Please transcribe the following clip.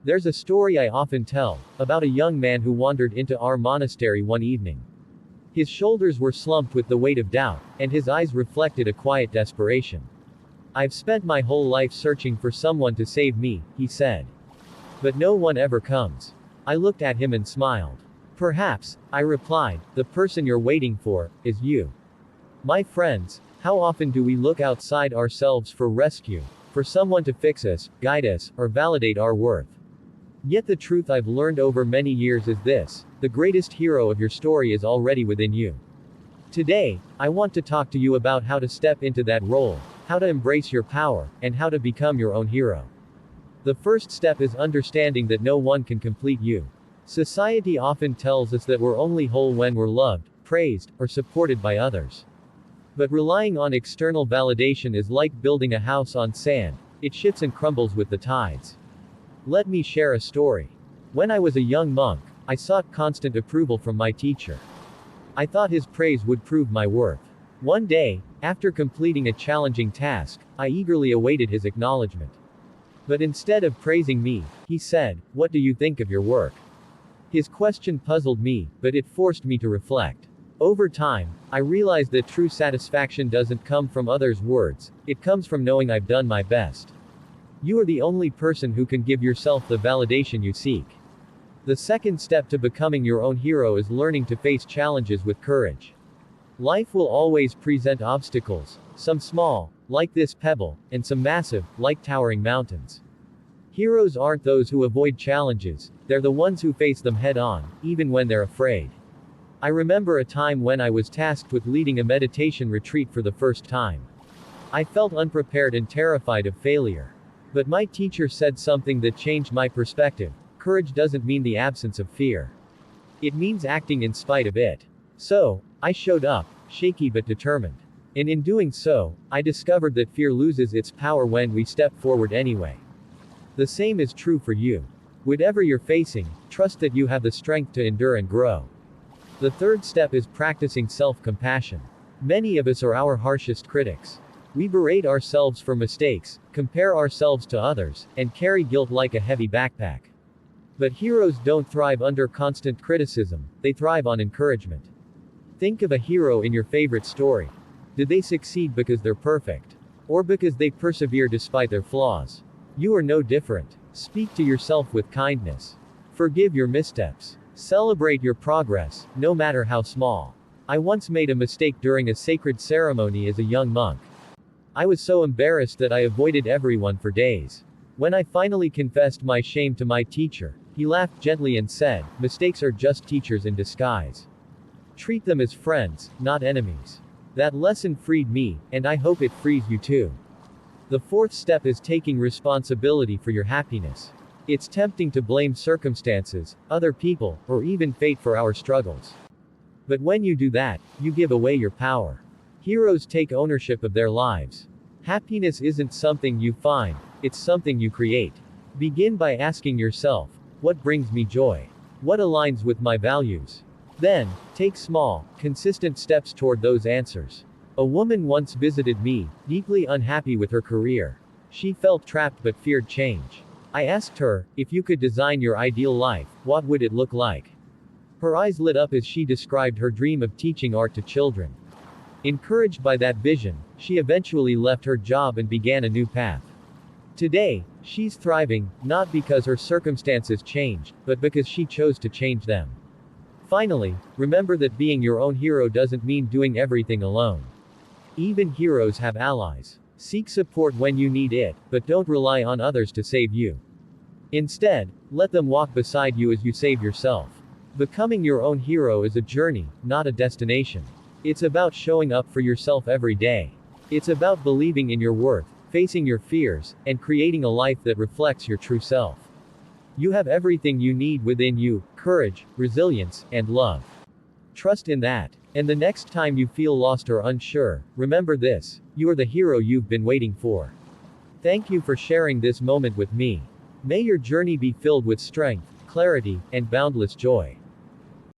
There's a story I often tell, about a young man who wandered into our monastery one evening. His shoulders were slumped with the weight of doubt, and his eyes reflected a quiet desperation. "I've spent my whole life searching for someone to save me," he said. "But no one ever comes." I looked at him and smiled. "Perhaps," I replied, "the person you're waiting for, is you." My friends, how often do we look outside ourselves for rescue, for someone to fix us, guide us, or validate our worth? Yet the truth I've learned over many years is this: the greatest hero of your story is already within you. Today, I want to talk to you about how to step into that role, how to embrace your power, and how to become your own hero. The first step is understanding that no one can complete you. Society often tells us that we're only whole when we're loved, praised, or supported by others. But relying on external validation is like building a house on sand. It shifts and crumbles with the tides. Let me share a story. When I was a young monk, I sought constant approval from my teacher. I thought his praise would prove my worth. One day, after completing a challenging task, I eagerly awaited his acknowledgement. But instead of praising me, he said, "What do you think of your work?" His question puzzled me, but it forced me to reflect. Over time, I realized that true satisfaction doesn't come from others' words, it comes from knowing I've done my best. You are the only person who can give yourself the validation you seek. The second step to becoming your own hero is learning to face challenges with courage. Life will always present obstacles, some small, like this pebble, and some massive, like towering mountains. Heroes aren't those who avoid challenges, they're the ones who face them head on, even when they're afraid. I remember a time when I was tasked with leading a meditation retreat for the first time. I felt unprepared and terrified of failure. But my teacher said something that changed my perspective: courage doesn't mean the absence of fear. It means acting in spite of it. So, I showed up, shaky but determined. And in doing so, I discovered that fear loses its power when we step forward anyway. The same is true for you. Whatever you're facing, trust that you have the strength to endure and grow. The third step is practicing self-compassion. Many of us are our harshest critics. We berate ourselves for mistakes, compare ourselves to others, and carry guilt like a heavy backpack. But heroes don't thrive under constant criticism, they thrive on encouragement. Think of a hero in your favorite story. Did they succeed because they're perfect? Or because they persevere despite their flaws? You are no different. Speak to yourself with kindness. Forgive your missteps. Celebrate your progress, no matter how small. I once made a mistake during a sacred ceremony as a young monk. I was so embarrassed that I avoided everyone for days. When I finally confessed my shame to my teacher, he laughed gently and said, "Mistakes are just teachers in disguise. Treat them as friends, not enemies." That lesson freed me, and I hope it frees you too. The fourth step is taking responsibility for your happiness. It's tempting to blame circumstances, other people, or even fate for our struggles. But when you do that, you give away your power. Heroes take ownership of their lives. Happiness isn't something you find, it's something you create. Begin by asking yourself, what brings me joy? What aligns with my values? Then, take small, consistent steps toward those answers. A woman once visited me, deeply unhappy with her career. She felt trapped but feared change. I asked her, if you could design your ideal life, what would it look like? Her eyes lit up as she described her dream of teaching art to children. Encouraged by that vision, she eventually left her job and began a new path. Today, she's thriving, not because her circumstances changed, but because she chose to change them. Finally, remember that being your own hero doesn't mean doing everything alone. Even heroes have allies. Seek support when you need it, but don't rely on others to save you. Instead, let them walk beside you as you save yourself. Becoming your own hero is a journey, not a destination. It's about showing up for yourself every day. It's about believing in your worth, facing your fears, and creating a life that reflects your true self. You have everything you need within you: courage, resilience, and love. Trust in that. And the next time you feel lost or unsure, remember this: you are the hero you've been waiting for. Thank you for sharing this moment with me. May your journey be filled with strength, clarity, and boundless joy.